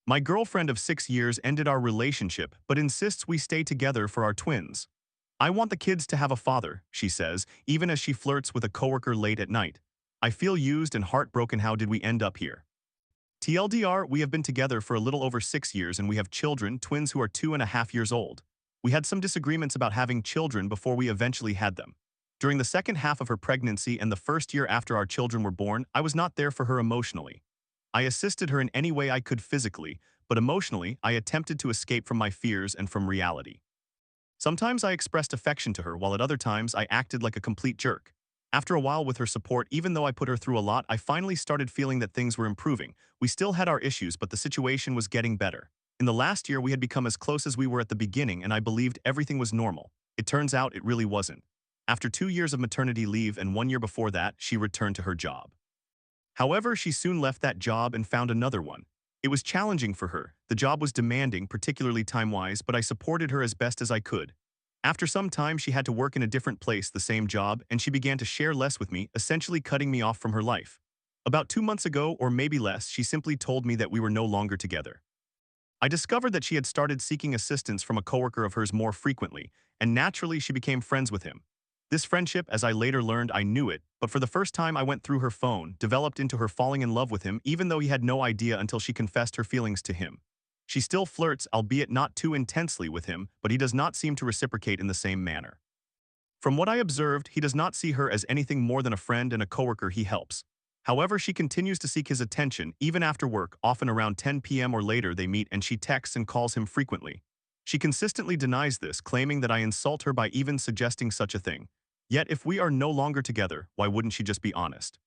My girlfriend of 6 years ended our relationship but insists we stay together for our twins. I want the kids to have a father, she says, even as she flirts with a coworker late at night. I feel used and heartbroken. How did we end up here? TLDR, we have been together for a little over 6 years and we have children, twins who are 2.5 years old. We had some disagreements about having children before we eventually had them. During the second half of her pregnancy and the first year after our children were born, I was not there for her emotionally. I assisted her in any way I could physically, but emotionally, I attempted to escape from my fears and from reality. Sometimes I expressed affection to her, while at other times I acted like a complete jerk. After a while with her support, even though I put her through a lot, I finally started feeling that things were improving. We still had our issues, but the situation was getting better. In the last year, we had become as close as we were at the beginning, and I believed everything was normal. It turns out it really wasn't. After 2 years of maternity leave and 1 year before that, she returned to her job. However, she soon left that job and found another one. It was challenging for her. The job was demanding, particularly time-wise, but I supported her as best as I could. After some time, she had to work in a different place, the same job, and she began to share less with me, essentially cutting me off from her life. About 2 months ago, or maybe less, she simply told me that we were no longer together. I discovered that she had started seeking assistance from a coworker of hers more frequently, and naturally she became friends with him. This friendship, as I later learned, I knew it, but for the first time I went through her phone, developed into her falling in love with him, even though he had no idea until she confessed her feelings to him. She still flirts, albeit not too intensely, with him, but he does not seem to reciprocate in the same manner. From what I observed, he does not see her as anything more than a friend and a coworker he helps. However, she continues to seek his attention, even after work, often around 10 p.m. or later they meet and she texts and calls him frequently. She consistently denies this, claiming that I insult her by even suggesting such a thing. Yet if we are no longer together, why wouldn't she just be honest?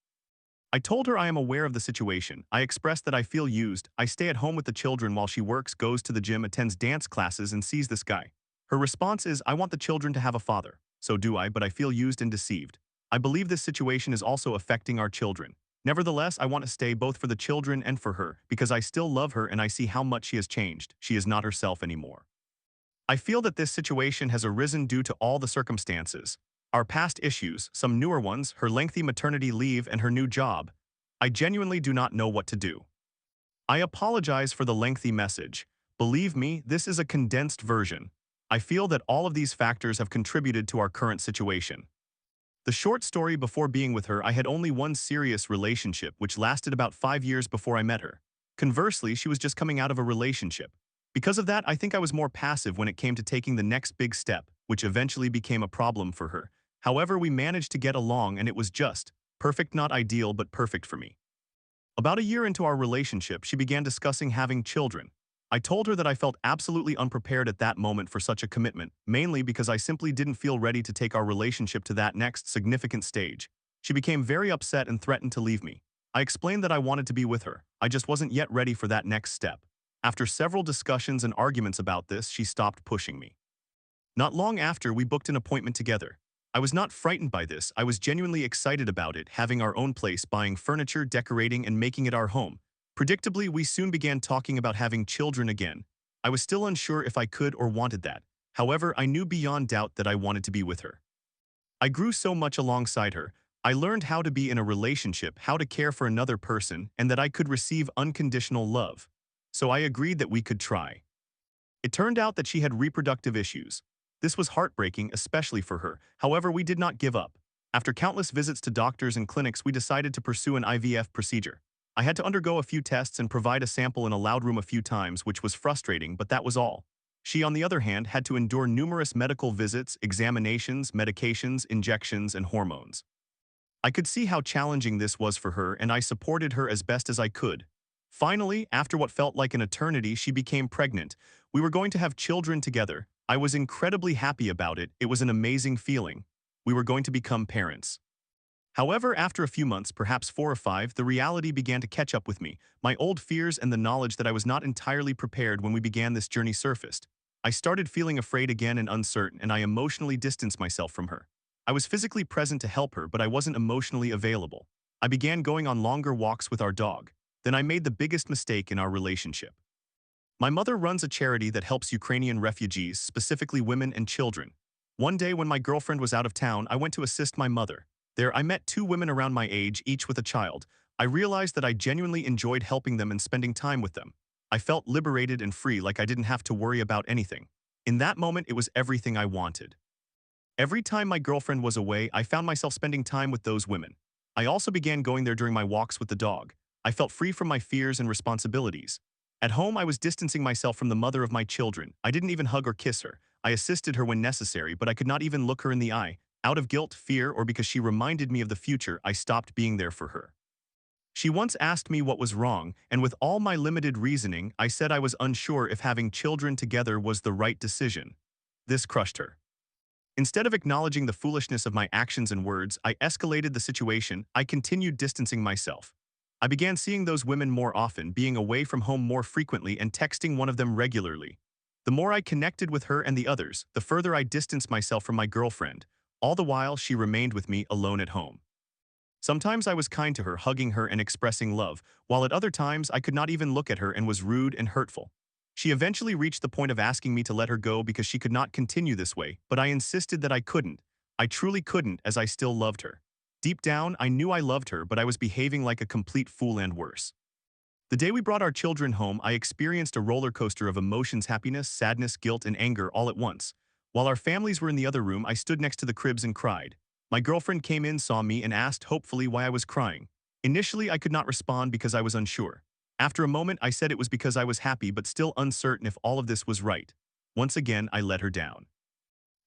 I told her I am aware of the situation. I expressed that I feel used. I stay at home with the children while she works, goes to the gym, attends dance classes, and sees this guy. Her response is, I want the children to have a father. So do I, but I feel used and deceived. I believe this situation is also affecting our children. Nevertheless, I want to stay both for the children and for her, because I still love her and I see how much she has changed. She is not herself anymore. I feel that this situation has arisen due to all the circumstances. Our past issues, some newer ones, her lengthy maternity leave and her new job. I genuinely do not know what to do. I apologize for the lengthy message. Believe me, this is a condensed version. I feel that all of these factors have contributed to our current situation. The short story: before being with her, I had only one serious relationship, which lasted about 5 years before I met her. Conversely, she was just coming out of a relationship. Because of that, I think I was more passive when it came to taking the next big step, which eventually became a problem for her. However, we managed to get along and it was just perfect, not ideal, but perfect for me. About a year into our relationship, she began discussing having children. I told her that I felt absolutely unprepared at that moment for such a commitment, mainly because I simply didn't feel ready to take our relationship to that next significant stage. She became very upset and threatened to leave me. I explained that I wanted to be with her. I just wasn't yet ready for that next step. After several discussions and arguments about this, she stopped pushing me. Not long after, we booked an appointment together. I was not frightened by this. I was genuinely excited about it, having our own place, buying furniture, decorating, and making it our home. Predictably, we soon began talking about having children again. I was still unsure if I could or wanted that. However, I knew beyond doubt that I wanted to be with her. I grew so much alongside her. I learned how to be in a relationship, how to care for another person, and that I could receive unconditional love. So I agreed that we could try. It turned out that she had reproductive issues. This was heartbreaking, especially for her. However, we did not give up. After countless visits to doctors and clinics, we decided to pursue an IVF procedure. I had to undergo a few tests and provide a sample in a loud room a few times, which was frustrating, but that was all. She, on the other hand, had to endure numerous medical visits, examinations, medications, injections, and hormones. I could see how challenging this was for her, and I supported her as best as I could. Finally, after what felt like an eternity, she became pregnant. We were going to have children together. I was incredibly happy about it. It was an amazing feeling. We were going to become parents. However, after a few months, perhaps 4 or 5, the reality began to catch up with me. My old fears and the knowledge that I was not entirely prepared when we began this journey surfaced. I started feeling afraid again and uncertain, and I emotionally distanced myself from her. I was physically present to help her, but I wasn't emotionally available. I began going on longer walks with our dog. Then I made the biggest mistake in our relationship. My mother runs a charity that helps Ukrainian refugees, specifically women and children. One day when my girlfriend was out of town, I went to assist my mother. There, I met 2 women around my age, each with a child. I realized that I genuinely enjoyed helping them and spending time with them. I felt liberated and free, like I didn't have to worry about anything. In that moment, it was everything I wanted. Every time my girlfriend was away, I found myself spending time with those women. I also began going there during my walks with the dog. I felt free from my fears and responsibilities. At home, I was distancing myself from the mother of my children. I didn't even hug or kiss her. I assisted her when necessary, but I could not even look her in the eye. Out of guilt, fear, or because she reminded me of the future, I stopped being there for her. She once asked me what was wrong, and with all my limited reasoning, I said I was unsure if having children together was the right decision. This crushed her. Instead of acknowledging the foolishness of my actions and words, I escalated the situation. I continued distancing myself. I began seeing those women more often, being away from home more frequently, and texting one of them regularly. The more I connected with her and the others, the further I distanced myself from my girlfriend. All the while, she remained with me alone at home. Sometimes I was kind to her, hugging her and expressing love, while at other times I could not even look at her and was rude and hurtful. She eventually reached the point of asking me to let her go because she could not continue this way, but I insisted that I couldn't. I truly couldn't, as I still loved her. Deep down, I knew I loved her, but I was behaving like a complete fool and worse. The day we brought our children home, I experienced a roller coaster of emotions: happiness, sadness, guilt, and anger all at once. While our families were in the other room, I stood next to the cribs and cried. My girlfriend came in, saw me, and asked hopefully why I was crying. Initially, I could not respond because I was unsure. After a moment, I said it was because I was happy but still uncertain if all of this was right. Once again, I let her down.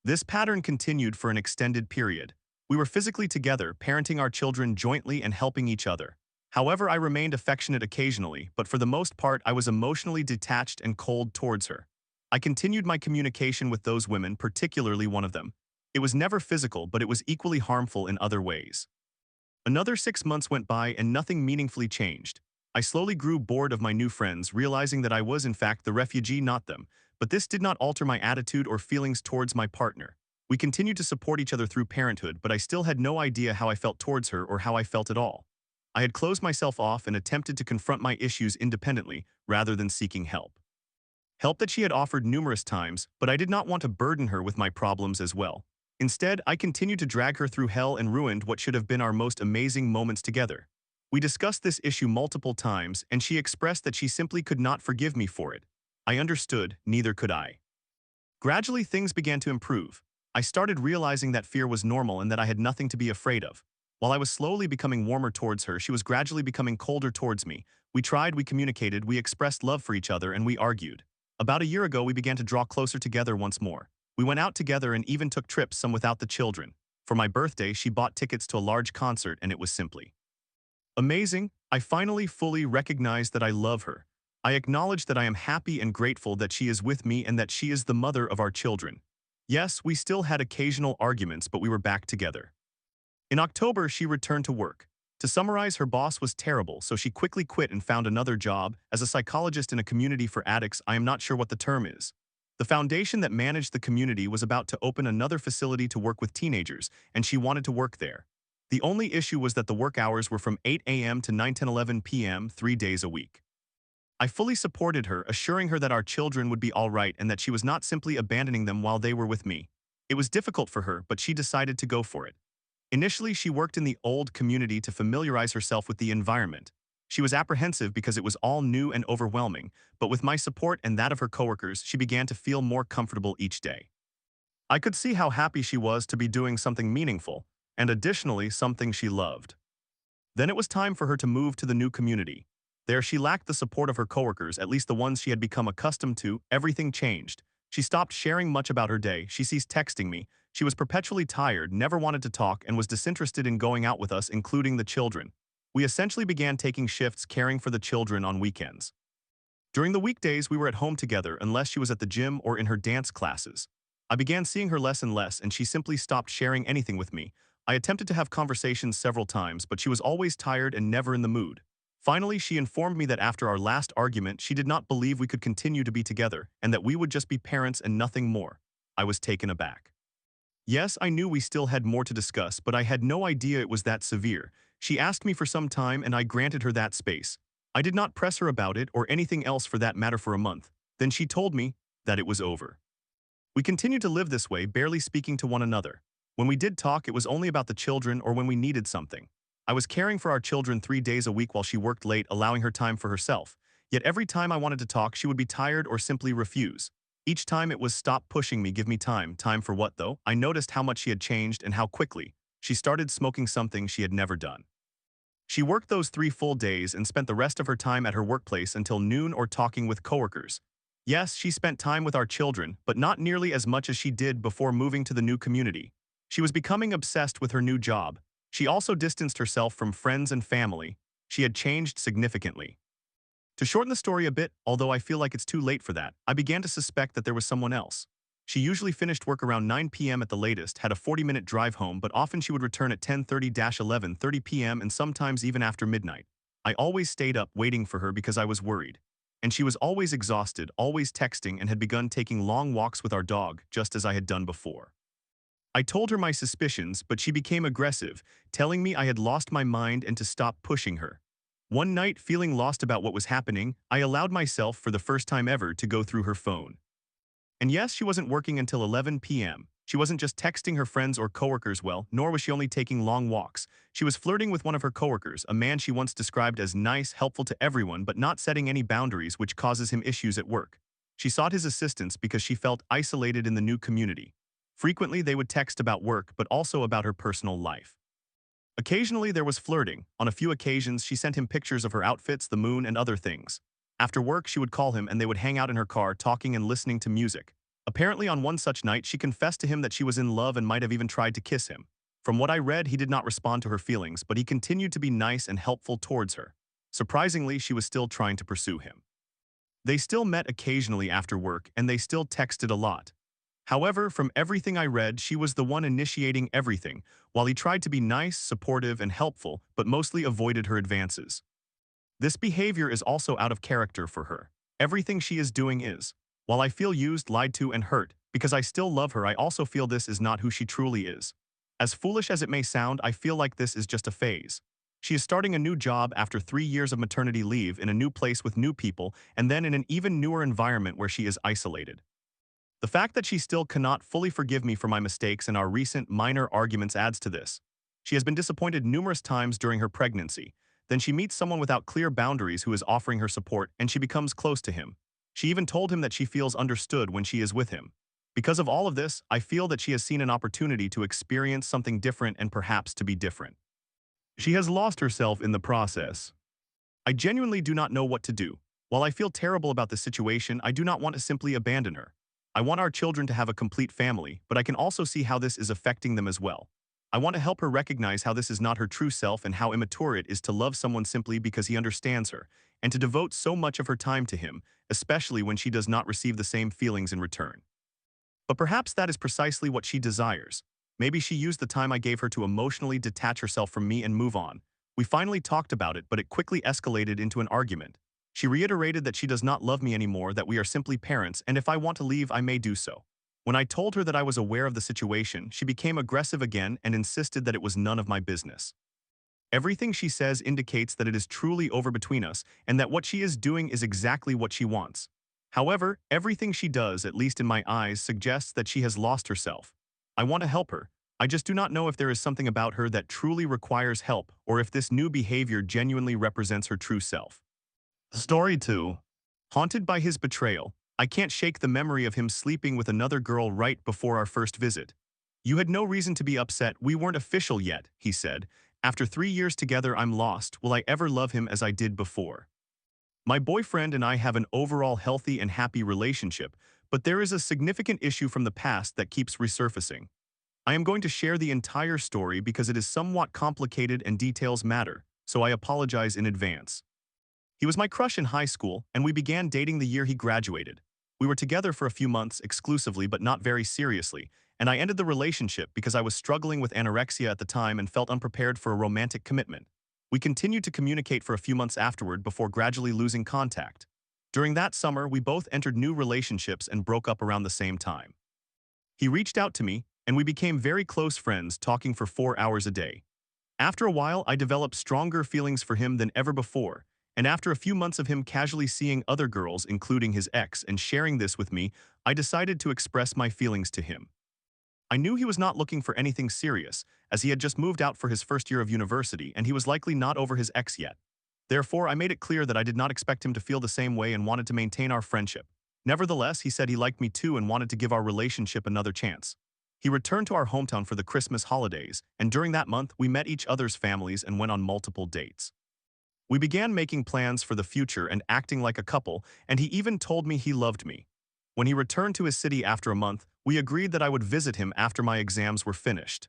This pattern continued for an extended period. We were physically together, parenting our children jointly and helping each other. However, I remained affectionate occasionally, but for the most part, I was emotionally detached and cold towards her. I continued my communication with those women, particularly one of them. It was never physical, but it was equally harmful in other ways. Another 6 months went by and nothing meaningfully changed. I slowly grew bored of my new friends, realizing that I was in fact the refugee, not them. But this did not alter my attitude or feelings towards my partner. We continued to support each other through parenthood, but I still had no idea how I felt towards her or how I felt at all. I had closed myself off and attempted to confront my issues independently rather than seeking help. Help that she had offered numerous times, but I did not want to burden her with my problems as well. Instead, I continued to drag her through hell and ruined what should have been our most amazing moments together. We discussed this issue multiple times, and she expressed that she simply could not forgive me for it. I understood, neither could I. Gradually, things began to improve. I started realizing that fear was normal and that I had nothing to be afraid of. While I was slowly becoming warmer towards her, she was gradually becoming colder towards me. We tried, we communicated, we expressed love for each other, and we argued. About a year ago, we began to draw closer together once more. We went out together and even took trips, some without the children. For my birthday, she bought tickets to a large concert, and it was simply amazing. I finally fully recognized that I love her. I acknowledge that I am happy and grateful that she is with me and that she is the mother of our children. Yes, we still had occasional arguments, but we were back together. In October, she returned to work. To summarize, her boss was terrible, so she quickly quit and found another job as a psychologist in a community for addicts. I am not sure what the term is. The foundation that managed the community was about to open another facility to work with teenagers, and she wanted to work there. The only issue was that the work hours were from 8 a.m. to 9:10 p.m., 3 days a week. I fully supported her, assuring her that our children would be all right and that she was not simply abandoning them while they were with me. It was difficult for her, but she decided to go for it. Initially, she worked in the old community to familiarize herself with the environment. She was apprehensive because it was all new and overwhelming, but with my support and that of her coworkers, she began to feel more comfortable each day. I could see how happy she was to be doing something meaningful, and additionally, something she loved. Then it was time for her to move to the new community. There, she lacked the support of her coworkers, at least the ones she had become accustomed to. Everything changed. She stopped sharing much about her day. She ceased texting me. She was perpetually tired, never wanted to talk, and was disinterested in going out with us, including the children. We essentially began taking shifts caring for the children on weekends. During the weekdays, we were at home together unless she was at the gym or in her dance classes. I began seeing her less and less, and she simply stopped sharing anything with me. I attempted to have conversations several times, but she was always tired and never in the mood. Finally, she informed me that after our last argument, she did not believe we could continue to be together and that we would just be parents and nothing more. I was taken aback. Yes, I knew we still had more to discuss, but I had no idea it was that severe. She asked me for some time and I granted her that space. I did not press her about it or anything else for that matter for a month. Then she told me that it was over. We continued to live this way, barely speaking to one another. When we did talk, it was only about the children or when we needed something. I was caring for our children 3 days a week while she worked late, allowing her time for herself. Yet every time I wanted to talk, she would be tired or simply refuse. Each time it was stop pushing me, give me time. Time for what though? I noticed how much she had changed and how quickly. She started smoking something she had never done. She worked those 3 full days and spent the rest of her time at her workplace until noon or talking with coworkers. Yes, she spent time with our children, but not nearly as much as she did before moving to the new community. She was becoming obsessed with her new job. She also distanced herself from friends and family. She had changed significantly. To shorten the story a bit, although I feel like it's too late for that, I began to suspect that there was someone else. She usually finished work around 9 p.m. at the latest, had a 40-minute drive home, but often she would return at 10:30-11:30 p.m. and sometimes even after midnight. I always stayed up waiting for her because I was worried. And she was always exhausted, always texting, and had begun taking long walks with our dog, just as I had done before. I told her my suspicions, but she became aggressive, telling me I had lost my mind and to stop pushing her. One night, feeling lost about what was happening, I allowed myself, for the first time ever, to go through her phone. And yes, she wasn't working until 11 p.m. She wasn't just texting her friends or coworkers, well, nor was she only taking long walks. She was flirting with one of her coworkers, a man she once described as nice, helpful to everyone, but not setting any boundaries, which causes him issues at work. She sought his assistance because she felt isolated in the new community. Frequently, they would text about work, but also about her personal life. Occasionally, there was flirting. On a few occasions, she sent him pictures of her outfits, the moon, and other things. After work, she would call him and they would hang out in her car talking and listening to music. Apparently, on one such night, she confessed to him that she was in love and might have even tried to kiss him. From what I read, he did not respond to her feelings, but he continued to be nice and helpful towards her. Surprisingly, she was still trying to pursue him. They still met occasionally after work, and they still texted a lot. However, from everything I read, she was the one initiating everything, while he tried to be nice, supportive, and helpful, but mostly avoided her advances. This behavior is also out of character for her. Everything she is doing is. While I feel used, lied to, and hurt, because I still love her, I also feel this is not who she truly is. As foolish as it may sound, I feel like this is just a phase. She is starting a new job after 3 years of maternity leave in a new place with new people, and then in an even newer environment where she is isolated. The fact that she still cannot fully forgive me for my mistakes and our recent minor arguments adds to this. She has been disappointed numerous times during her pregnancy. Then she meets someone without clear boundaries who is offering her support, and she becomes close to him. She even told him that she feels understood when she is with him. Because of all of this, I feel that she has seen an opportunity to experience something different and perhaps to be different. She has lost herself in the process. I genuinely do not know what to do. While I feel terrible about the situation, I do not want to simply abandon her. I want our children to have a complete family, but I can also see how this is affecting them as well. I want to help her recognize how this is not her true self and how immature it is to love someone simply because he understands her, and to devote so much of her time to him, especially when she does not receive the same feelings in return. But perhaps that is precisely what she desires. Maybe she used the time I gave her to emotionally detach herself from me and move on. We finally talked about it, but it quickly escalated into an argument. She reiterated that she does not love me anymore, that we are simply parents, and if I want to leave, I may do so. When I told her that I was aware of the situation, she became aggressive again and insisted that it was none of my business. Everything she says indicates that it is truly over between us and that what she is doing is exactly what she wants. However, everything she does, at least in my eyes, suggests that she has lost herself. I want to help her. I just do not know if there is something about her that truly requires help or if this new behavior genuinely represents her true self. Story 2. Haunted by his betrayal, I can't shake the memory of him sleeping with another girl right before our first visit. You had no reason to be upset, we weren't official yet, he said. After 3 years together, I'm lost. Will I ever love him as I did before? My boyfriend and I have an overall healthy and happy relationship, but there is a significant issue from the past that keeps resurfacing. I am going to share the entire story because it is somewhat complicated and details matter, so I apologize in advance. He was my crush in high school, and we began dating the year he graduated. We were together for a few months exclusively but not very seriously, and I ended the relationship because I was struggling with anorexia at the time and felt unprepared for a romantic commitment. We continued to communicate for a few months afterward before gradually losing contact. During that summer, we both entered new relationships and broke up around the same time. He reached out to me, and we became very close friends, talking for 4 hours a day. After a while, I developed stronger feelings for him than ever before, and after a few months of him casually seeing other girls, including his ex, and sharing this with me, I decided to express my feelings to him. I knew he was not looking for anything serious, as he had just moved out for his first year of university and he was likely not over his ex yet. Therefore, I made it clear that I did not expect him to feel the same way and wanted to maintain our friendship. Nevertheless, he said he liked me too and wanted to give our relationship another chance. He returned to our hometown for the Christmas holidays, and during that month, we met each other's families and went on multiple dates. We began making plans for the future and acting like a couple, and he even told me he loved me. When he returned to his city after a month, we agreed that I would visit him after my exams were finished.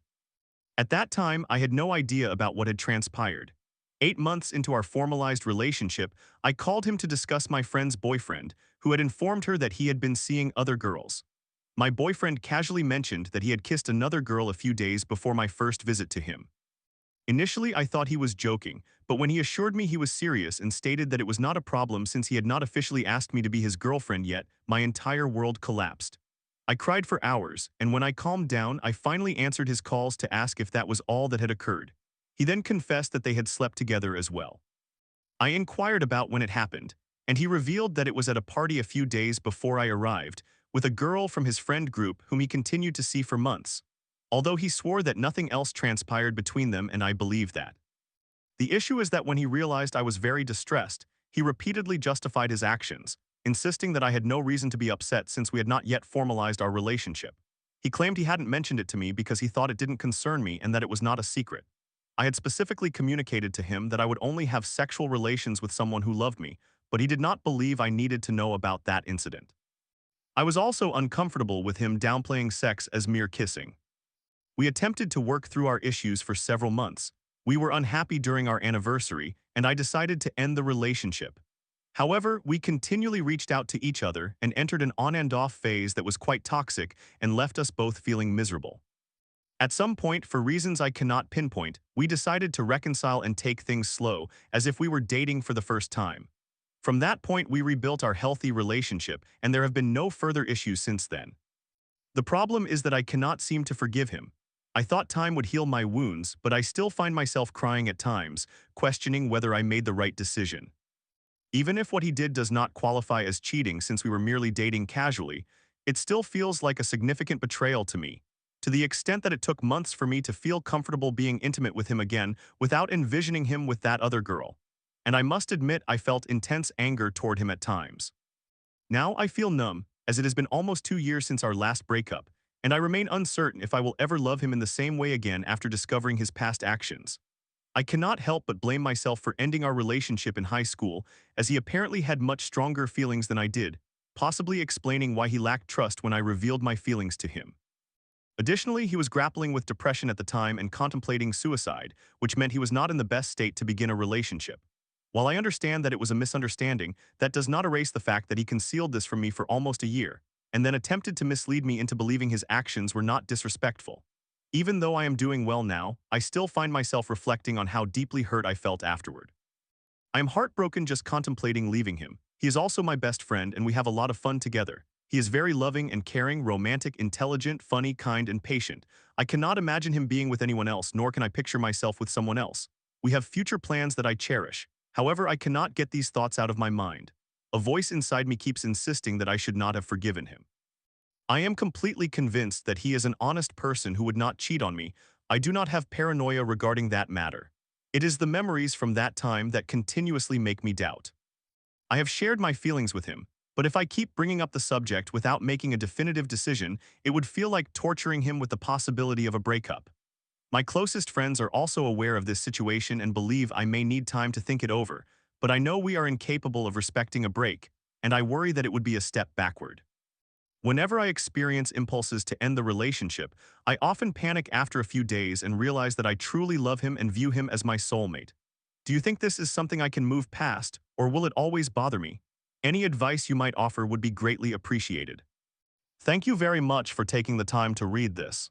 At that time, I had no idea about what had transpired. 8 months into our formalized relationship, I called him to discuss my friend's boyfriend, who had informed her that he had been seeing other girls. My boyfriend casually mentioned that he had kissed another girl a few days before my first visit to him. Initially, I thought he was joking, but when he assured me he was serious and stated that it was not a problem since he had not officially asked me to be his girlfriend yet, my entire world collapsed. I cried for hours, and when I calmed down, I finally answered his calls to ask if that was all that had occurred. He then confessed that they had slept together as well. I inquired about when it happened, and he revealed that it was at a party a few days before I arrived, with a girl from his friend group whom he continued to see for months. Although he swore that nothing else transpired between them, and I believe that. The issue is that when he realized I was very distressed, he repeatedly justified his actions, insisting that I had no reason to be upset since we had not yet formalized our relationship. He claimed he hadn't mentioned it to me because he thought it didn't concern me and that it was not a secret. I had specifically communicated to him that I would only have sexual relations with someone who loved me, but he did not believe I needed to know about that incident. I was also uncomfortable with him downplaying sex as mere kissing. We attempted to work through our issues for several months. We were unhappy during our anniversary, and I decided to end the relationship. However, we continually reached out to each other and entered an on-and-off phase that was quite toxic and left us both feeling miserable. At some point, for reasons I cannot pinpoint, we decided to reconcile and take things slow, as if we were dating for the first time. From that point, we rebuilt our healthy relationship, and there have been no further issues since then. The problem is that I cannot seem to forgive him. I thought time would heal my wounds, but I still find myself crying at times, questioning whether I made the right decision. Even if what he did does not qualify as cheating since we were merely dating casually, it still feels like a significant betrayal to me, to the extent that it took months for me to feel comfortable being intimate with him again without envisioning him with that other girl. And I must admit I felt intense anger toward him at times. Now I feel numb, as it has been almost 2 years since our last breakup, and I remain uncertain if I will ever love him in the same way again after discovering his past actions. I cannot help but blame myself for ending our relationship in high school, as he apparently had much stronger feelings than I did, possibly explaining why he lacked trust when I revealed my feelings to him. Additionally, he was grappling with depression at the time and contemplating suicide, which meant he was not in the best state to begin a relationship. While I understand that it was a misunderstanding, that does not erase the fact that he concealed this from me for almost a year, and then attempted to mislead me into believing his actions were not disrespectful. Even though I am doing well now, I still find myself reflecting on how deeply hurt I felt afterward. I am heartbroken just contemplating leaving him. He is also my best friend and we have a lot of fun together. He is very loving and caring, romantic, intelligent, funny, kind, and patient. I cannot imagine him being with anyone else, nor can I picture myself with someone else. We have future plans that I cherish. However, I cannot get these thoughts out of my mind. A voice inside me keeps insisting that I should not have forgiven him. I am completely convinced that he is an honest person who would not cheat on me. I do not have paranoia regarding that matter. It is the memories from that time that continuously make me doubt. I have shared my feelings with him, but if I keep bringing up the subject without making a definitive decision, it would feel like torturing him with the possibility of a breakup. My closest friends are also aware of this situation and believe I may need time to think it over, but I know we are incapable of respecting a break, and I worry that it would be a step backward. Whenever I experience impulses to end the relationship, I often panic after a few days and realize that I truly love him and view him as my soulmate. Do you think this is something I can move past, or will it always bother me? Any advice you might offer would be greatly appreciated. Thank you very much for taking the time to read this.